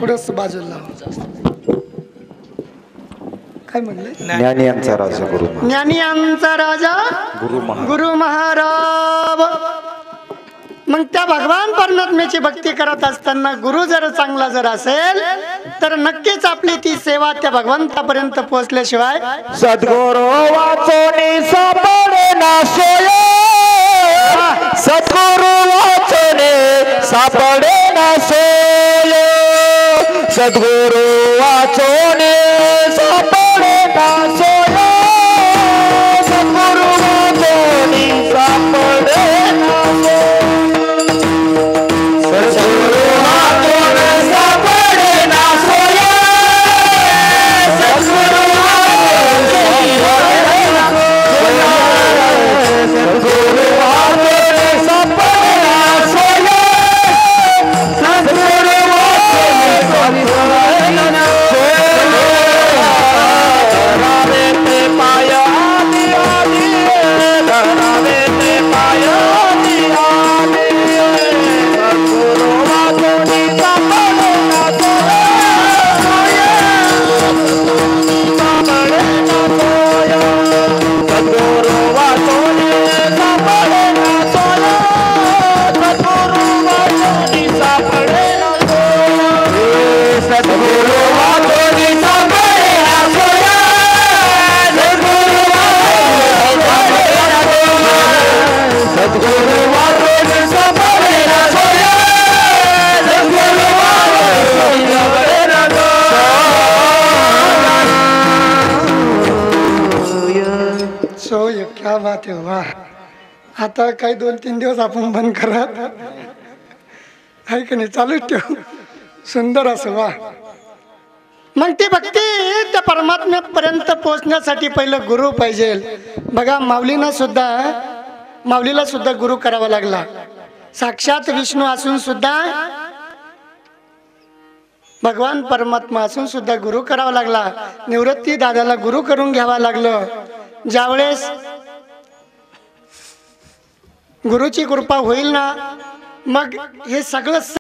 थोडस बाजूला काय म्हणले? ज्ञानी यांचा राजा गुरु महाराज. ज्ञानी यांचा राजा गुरु महाराज. मग त्या भगवान परमात्म्याची भक्ती करत असताना गुरु जर चांगला जर असेल तर नक्कीच आपली ती सेवा त्या भगवंतापर्यंत पोहोचल्याशिवाय सद्गुरु वाचोनी सापडे ना सोय. सद्गुरु वाचोनी सापडे ना सोय. सद्गुरु वाचोनी सापडे ना सोय. सद्गुरु वाचोनी सापडे ना सोय. सद्गुरु वाचोनी सापडे ना सोय. सद्गुरु वाचोनी सापडे ना सोय. सद्गुरु वाचोनी सापडे ना सोय. सद्गुरु वाचोनी सापडे ना सोय. धरावे ते पाया दिया दिए. धरावे ते पाया दिया दिए. सद्गुरु वाचोनी सापडे ना सोय. सापडे ना सोय. सद्गुरु वाचोनी सापडे ना सोय. सद्गुरु वाचोनी सापडे ना सोय. सद्गुरु वाचोनी सापडे ना सोय. सद्गुरु वाचोनी सापडे ना सोय. सद्गुरु वाचोनी सापडे ना सोय. क्या बात आहे. वा. आता काही 2-3 दिवस आपण बंद करत आहे की नाही, चालूच ठेवू. सुंदर असं. वा. मग ती भक्ती त्या परमात्म्यापर्यंत पोहोचण्यासाठी पहिलं गुरु पाहिजे. बघा माऊलीला सुद्धा गुरु करावा लागला. साक्षात विष्णू असून सुद्धा, भगवान परमात्मा असून सुद्धा गुरु करावा लागला. निवृत्ती दादाला गुरु करून घ्यावा लागलं. ज्यावेळेस गुरुची कृपा होईल ना, मग हे सगळं